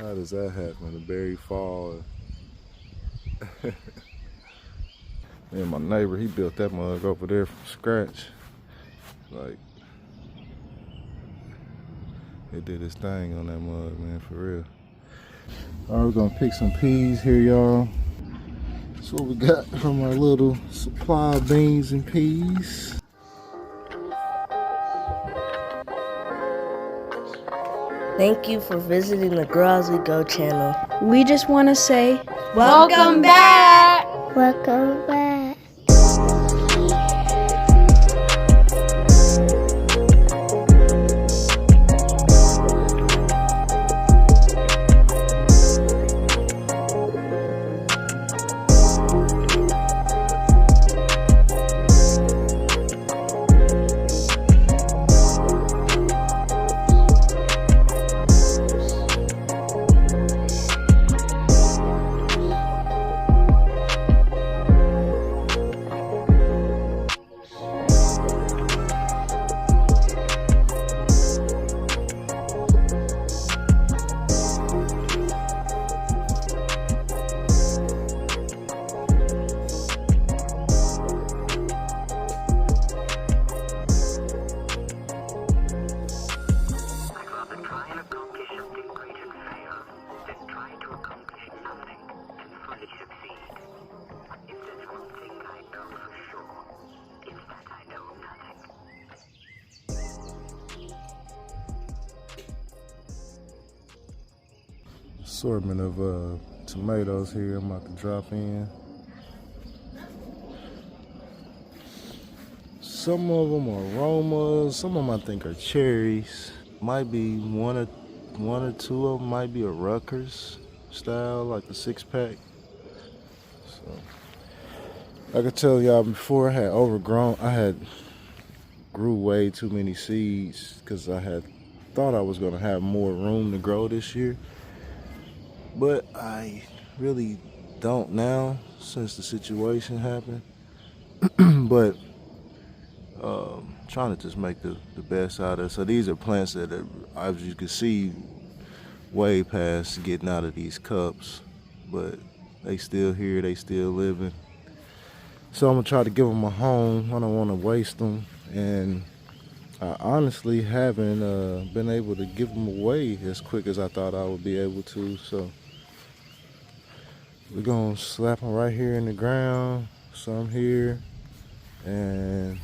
How does that happen? The berry fall. Man, my neighbor, he built that mug over there from scratch. Like, he did his thing on that mug, man, for real. All right, we're gonna pick some peas here, y'all. That's what we got from our little supply of beans and peas. Thank you for visiting the Girls We Go channel. We just want to say, Welcome back! Welcome back. Assortment of tomatoes here I'm about to drop in. Some of them are aromas, some of them I think are cherries. Might be one or two of them might be a Rutgers style, like a 6-pack. So I could tell y'all before, I had grew way too many seeds because I had thought I was gonna have more room to grow this year. But I really don't now since the situation happened. But trying to just make the best out of it. So these are plants that are, as you can see, way past getting out of these cups. But they still here, they still living. So I'm gonna try to give them a home. I don't want to waste them. And I honestly haven't been able to give them away as quick as I thought I would be able to. So we're gonna slap them right here in the ground, some here, and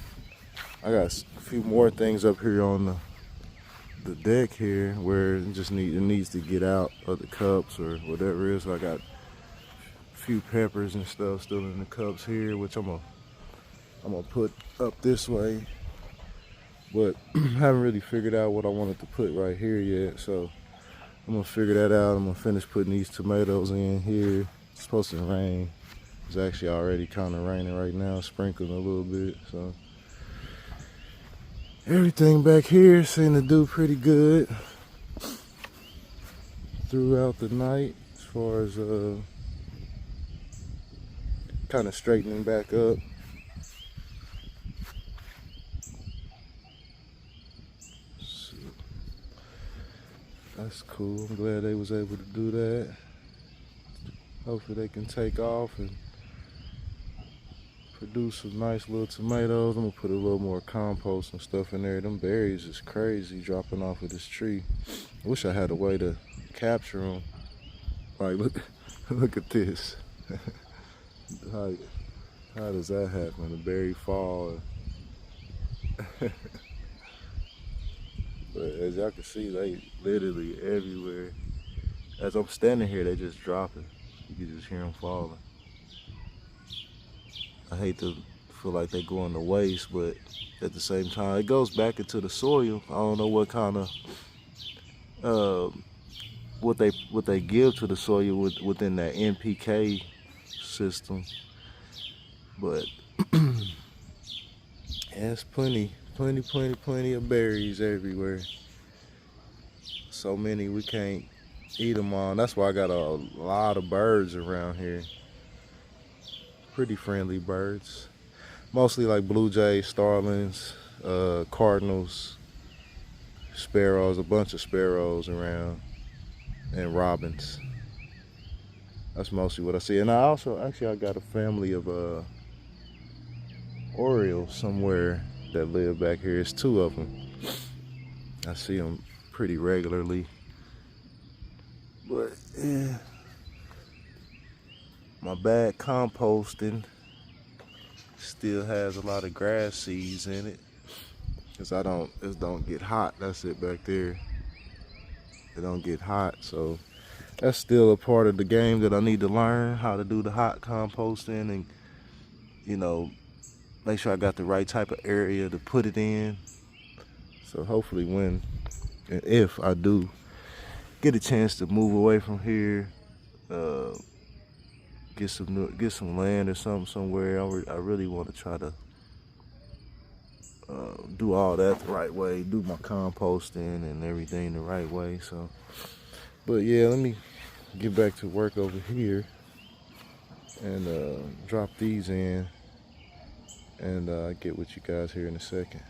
I got a few more things up here on the deck here where it needs to get out of the cups or whatever it is. So I got a few peppers and stuff still in the cups here, which I'm gonna put up this way, but I haven't really figured out what I wanted to put right here yet. So I'm gonna figure that out. I'm gonna finish putting these tomatoes in here. It's supposed to rain. It's actually already kind of raining right now, sprinkling a little bit. So everything back here seemed to do pretty good throughout the night as far as kind of straightening back up. So that's cool. I'm glad they was able to do that. Hopefully they can take off and produce some nice little tomatoes. I'm gonna put a little more compost and stuff in there. Them berries is crazy dropping off of this tree. I wish I had a way to capture them. Like, look at this. How does that happen? The berry fall. But as y'all can see, they literally everywhere. As I'm standing here, they just dropping. You can just hear them falling. I hate to feel like they're going to waste, but at the same time, it goes back into the soil. I don't know what kind of what they give to the soil within that NPK system, but there's plenty of berries everywhere. So many we can't eat them all. That's why I got a lot of birds around here. Pretty friendly birds. Mostly like blue jays, starlings, cardinals, sparrows, a bunch of sparrows around. and robins. That's mostly what I see. And I also, actually, I got a family of Orioles somewhere that live back here. It's 2 of them. I see them pretty regularly. But yeah, my bag composting still has a lot of grass seeds in it. Cause it don't get hot. That's it back there. It don't get hot, so that's still a part of the game that I need to learn how to do the hot composting and, you know, make sure I got the right type of area to put it in. So hopefully when and if I do get a chance to move away from here, get some land or something somewhere, I really want to try to do all that the right way, do my composting and everything the right way. So, but yeah, let me get back to work over here and drop these in, and get with you guys here in a second.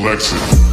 selection.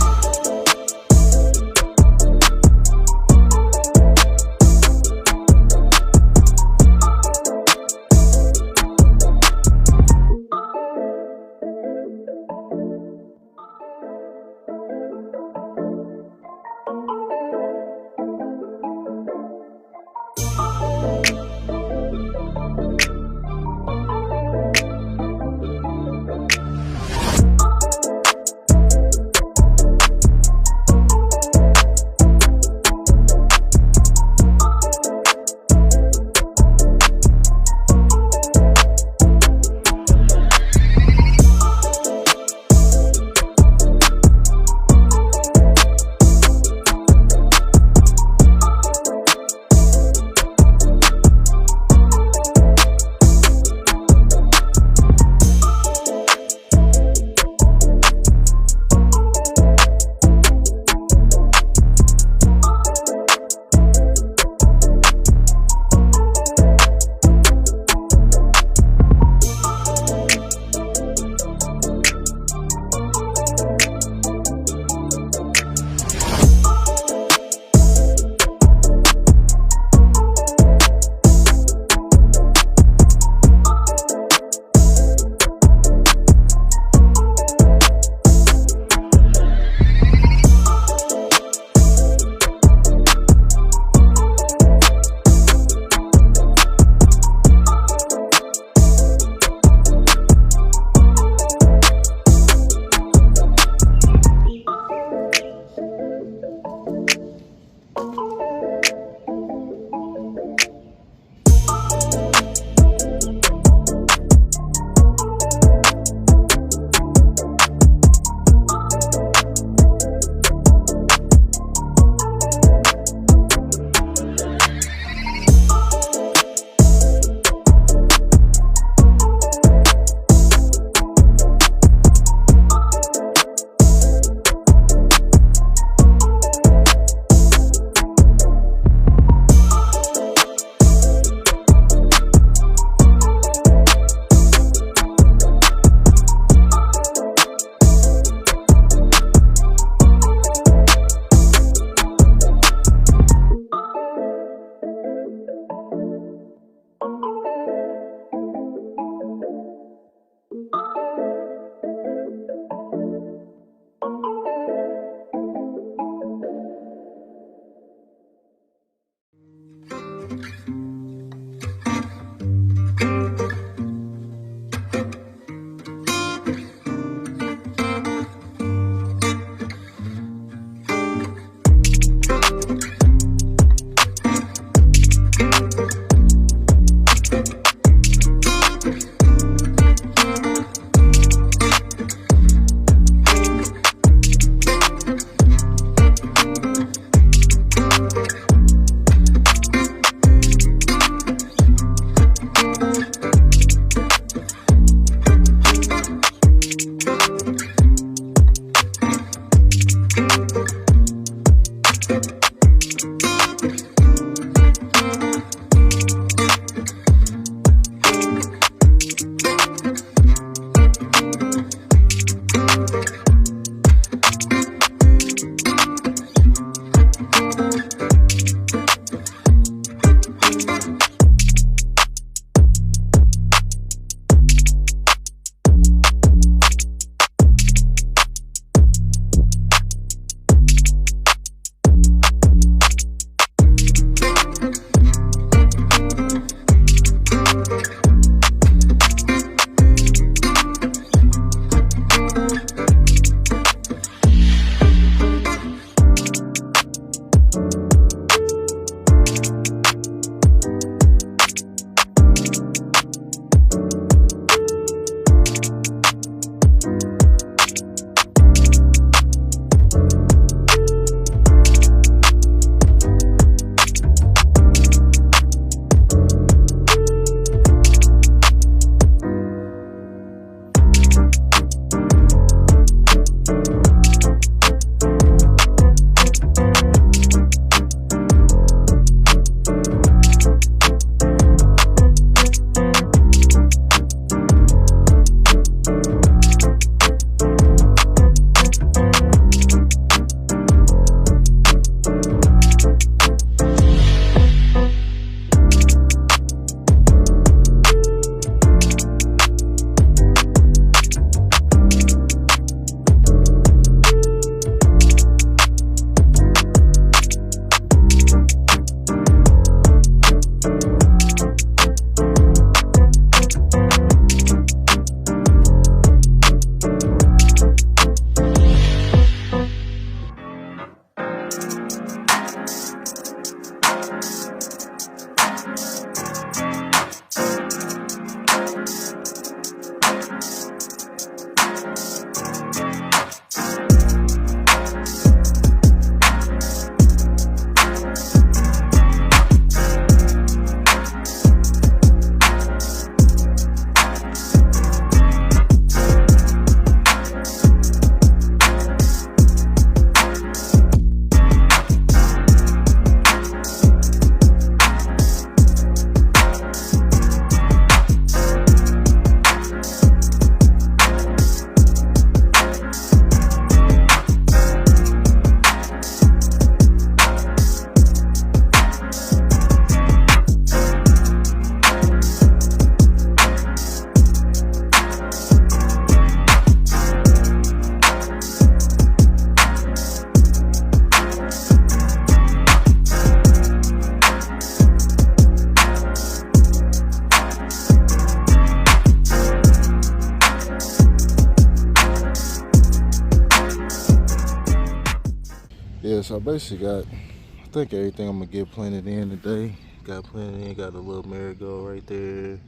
so I basically got, I think everything I'm gonna get planted in today. Got planted in, got a little marigold right there.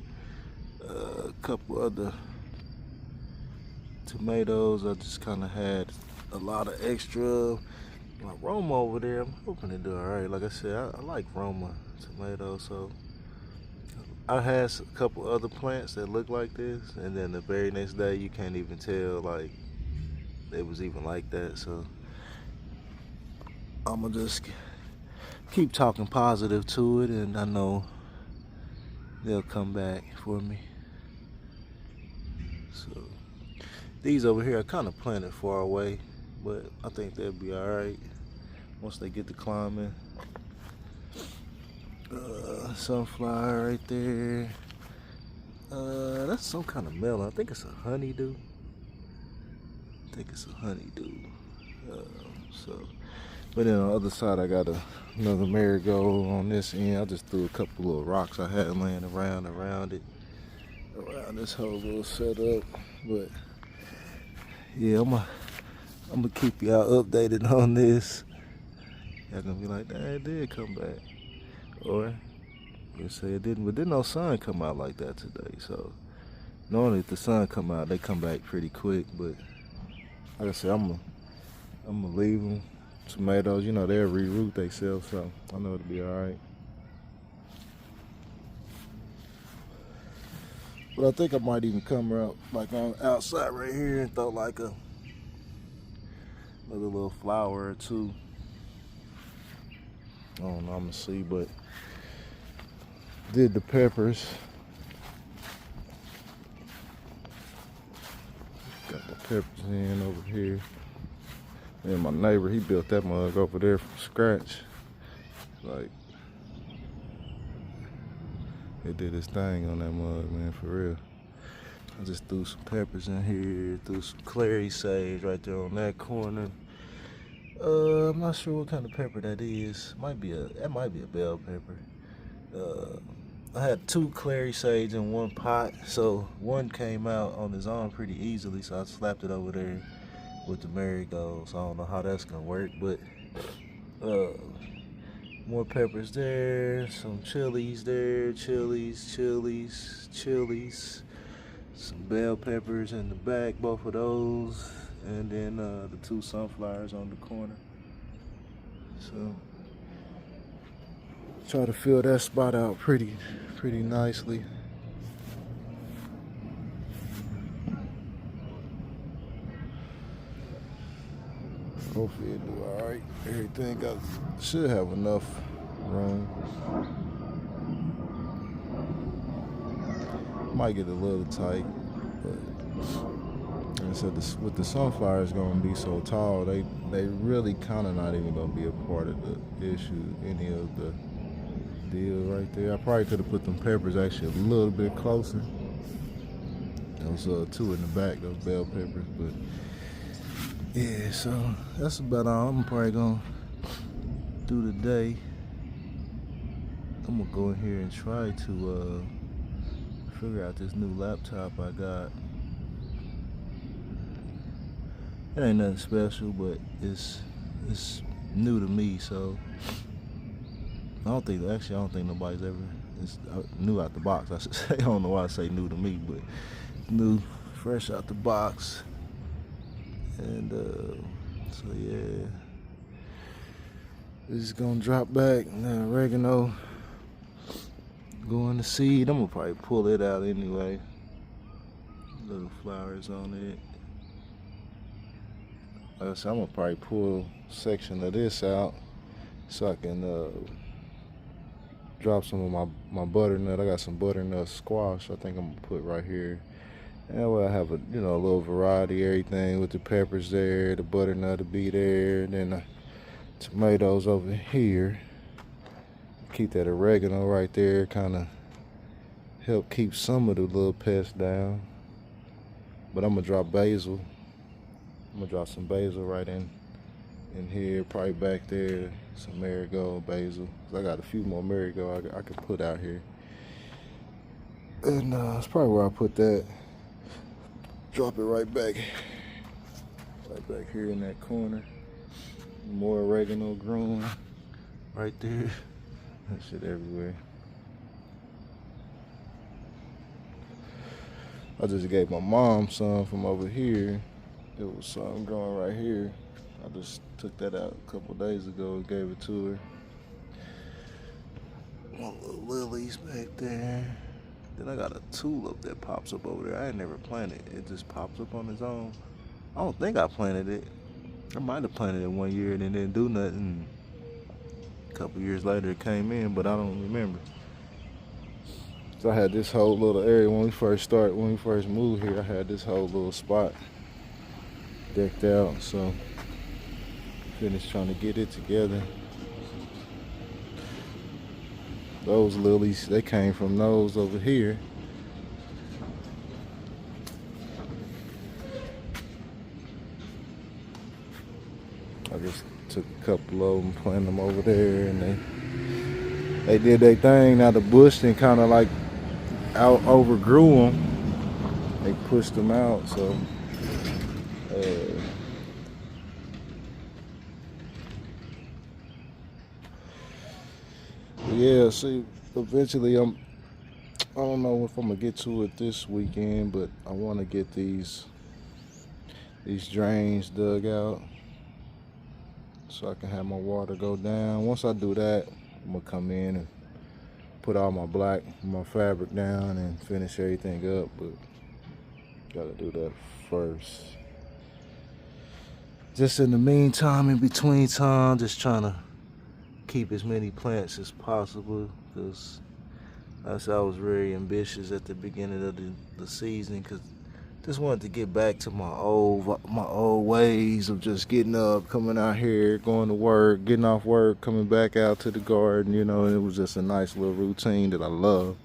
A couple other tomatoes. I just kind of had a lot of extra. My Roma over there, I'm hoping to do all right. Like I said, I like Roma tomatoes, so I had a couple other plants that look like this, and then the very next day you can't even tell like they was even like that. So I'm gonna just keep talking positive to it, and I know they'll come back for me. So these over here are kind of planted far away, but I think they'll be all right once they get to climbing. Sunflower right there. That's some kind of melon. I think it's a honeydew. But then on the other side, I got another marigold on this end. I just threw a couple little rocks I had laying around it, around this whole little setup. But yeah, I'm gonna keep y'all updated on this. Y'all gonna be like, "Dang, it did come back," or you say it didn't. But didn't no sun come out like that today. So normally, if the sun come out, they come back pretty quick. But like I said, I'm gonna leave them. Tomatoes, you know, they'll reroot themselves, so I know it'll be all right. But I think I might even come out like on outside right here and throw like another little flower or two. I don't know, I'm gonna see, but did the peppers. Got the peppers in over here. And my neighbor, he built that mug over there from scratch. Like, he did his thing on that mug, man, for real. I just threw some peppers in here, threw some clary sage right there on that corner. I'm not sure what kind of pepper that is. That might be a bell pepper. I had 2 clary sage in one pot, so one came out on his own pretty easily, so I slapped it over there with the marigolds. I don't know how that's gonna work, but more peppers there, some chilies there, chilies, some bell peppers in the back, both of those, and then the 2 sunflowers on the corner. So try to fill that spot out pretty nicely. Hopefully it'll do all right. Everything should have enough room. Might get a little tight, but like I said, with the sunflowers gonna be so tall, they really kind of not even gonna be a part of the issue, any of the deal right there. I probably could have put them peppers actually a little bit closer. Those 2 in the back, those bell peppers, but. Yeah, so that's about all I'm probably gonna do today. I'm gonna go in here and try to figure out this new laptop I got. It ain't nothing special, but it's new to me, so I don't think nobody's ever, it's new out the box, I should say. I don't know why I say new to me, but new, fresh out the box. And so yeah, this is gonna drop back. Now oregano going to seed. I'm gonna probably pull it out anyway. Little flowers on it. Like I said, I'm gonna probably pull a section of this out so I can drop some of my butternut. I got some butternut squash I think I'm gonna put right here. And well, I have a little variety, everything with the peppers there, the butternut will be there, and then the tomatoes over here. Keep that oregano right there, kind of help keep some of the little pests down. But I'm gonna drop basil. I'm gonna drop some basil right in here, probably back there, some marigold, basil. I got a few more marigold I could put out here. And that's probably where I put that. Drop it right back here in that corner. More oregano growing right there. That shit everywhere. I just gave my mom some from over here. It was something growing right here. I just took that out a couple days ago and gave it to her. One little lilies back there. Then I got a tulip that pops up over there. I ain't never planted. It just pops up on its own. I don't think I planted it. I might have planted it one year and it didn't do nothing. A couple years later it came in, but I don't remember. So I had this whole little area when we first moved here. I had this whole little spot decked out. So finished trying to get it together. Those lilies, they came from those over here. I just took a couple of them, planted them over there, and they did their thing. Now the bush then kind of like overgrew them. They pushed them out, so yeah. See, eventually I don't know if I'm gonna get to it this weekend, but I want to get these drains dug out so I can have my water go down. Once I do that, I'm gonna come in and put all my fabric down and finish everything up, but gotta do that first. Just in the meantime, in between time, just trying to keep as many plants as possible, because I was very ambitious at the beginning of the season, because just wanted to get back to my old ways of just getting up, coming out here, going to work, getting off work, coming back out to the garden, you know. And it was just a nice little routine that I love,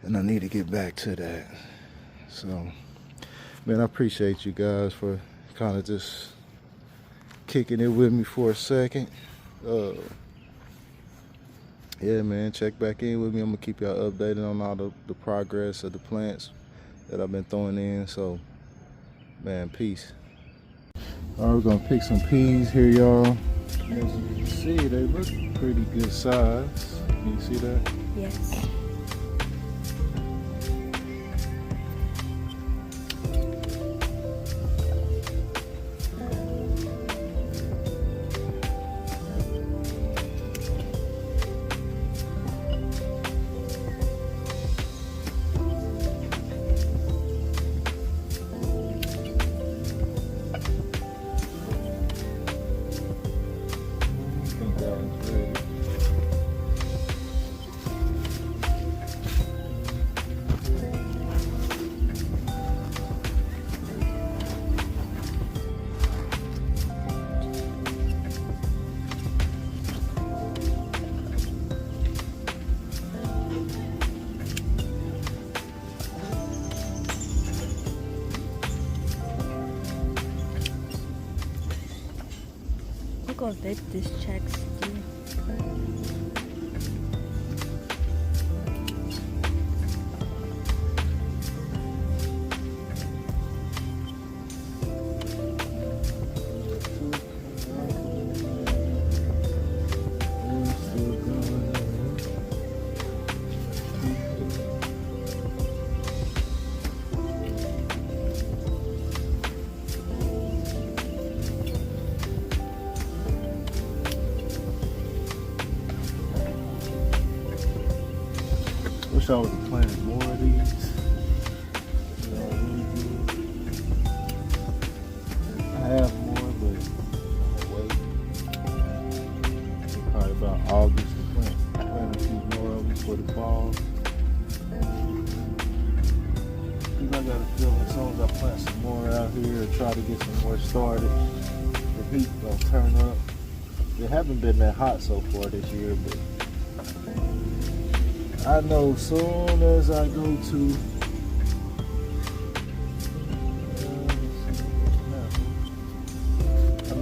and I need to get back to that. So, man, I appreciate you guys for kind of just kicking it with me for a second. Yeah, man, check back in with me. I'm gonna keep y'all updated on all the progress of the plants that I've been throwing in. So, man, peace. All right, we're gonna pick some peas here, y'all. As you can see, they look pretty good size. Can you see that? Yes. Look how big this check's do. Wish I would have planted more of these. I have more, but I'll wait. Probably about August to plant a few more of them for the fall. Because I got a feeling as soon as I plant some more out here and try to get some more started, the heat gonna turn up. It haven't been that hot so far this year, but I know soon as I go to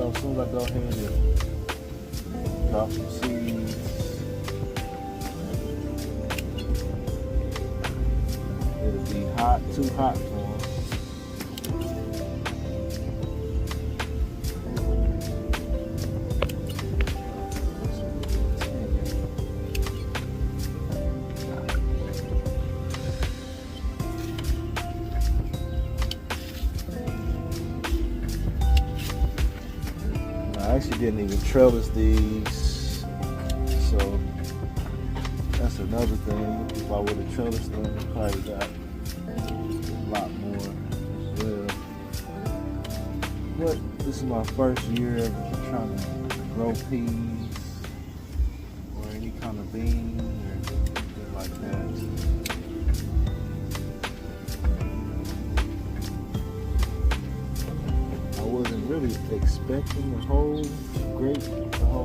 as soon as I go ahead and drop some seeds, it'll be too hot for them. She didn't even trellis these, so that's another thing. If I would have trellised them, I probably got a lot more as well. But this is my first year of trying to grow peas or any kind of beans or anything like that. I wasn't really expecting a whole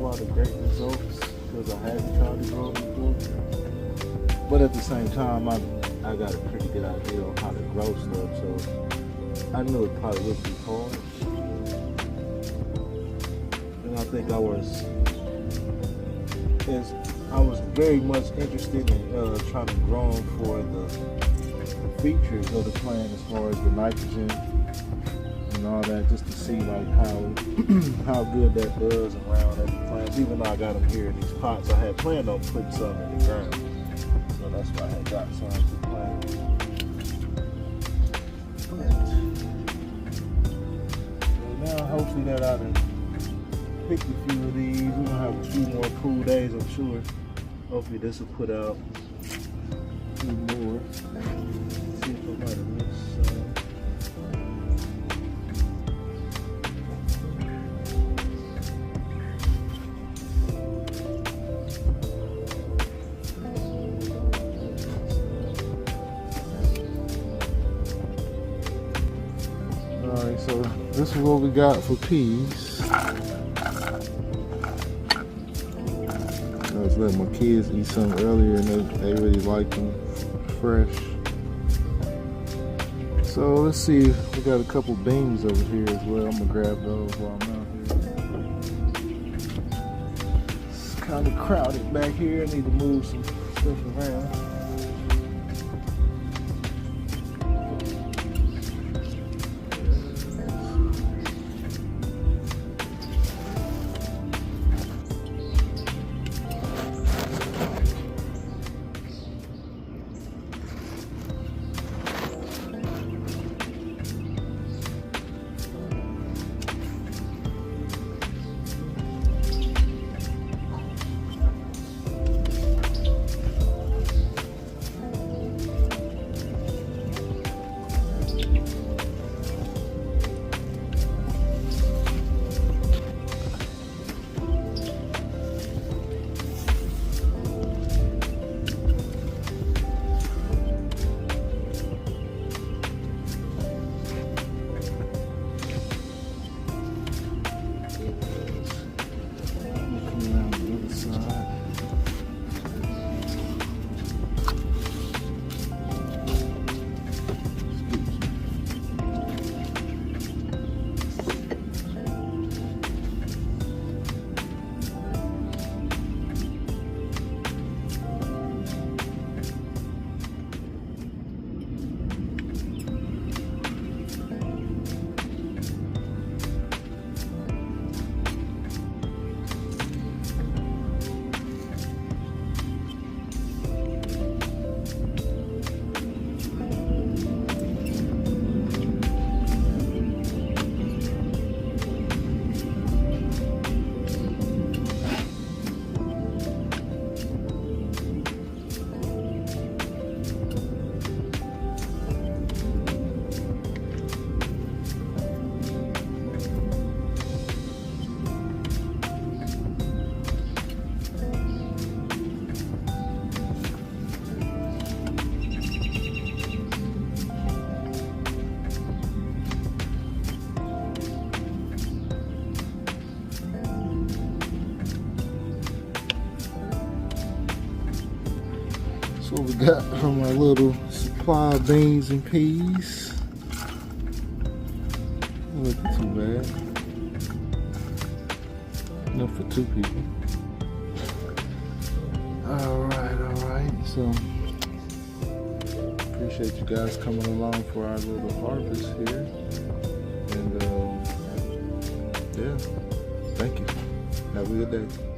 lot of great results because I hadn't tried to grow before. But at the same time, I got a pretty good idea on how to grow stuff, so I knew it probably would be hard. And I think I was very much interested in trying to grow them for the features of the plant as far as the nitrogen and all that, just to see like how good that does around every plant. Even though I got them here in these pots, I had planned on putting some in the ground, so that's why I had got some to plant. So now hopefully that I done picked a few of these. We're gonna have a few more cool days, I'm sure. Hopefully this will put out a few more. See if I might have missed some. Alright, so this is what we got for peas. I was letting my kids eat some earlier and they really like them fresh. So let's see, we got a couple beans over here as well. I'm gonna grab those while I'm out here. It's kind of crowded back here. I need to move some stuff around. That's what we got from our little supply of beans and peas. Not looking too bad. Enough for 2 people. Alright. So, appreciate you guys coming along for our little harvest here. And, yeah, thank you. Have a good day.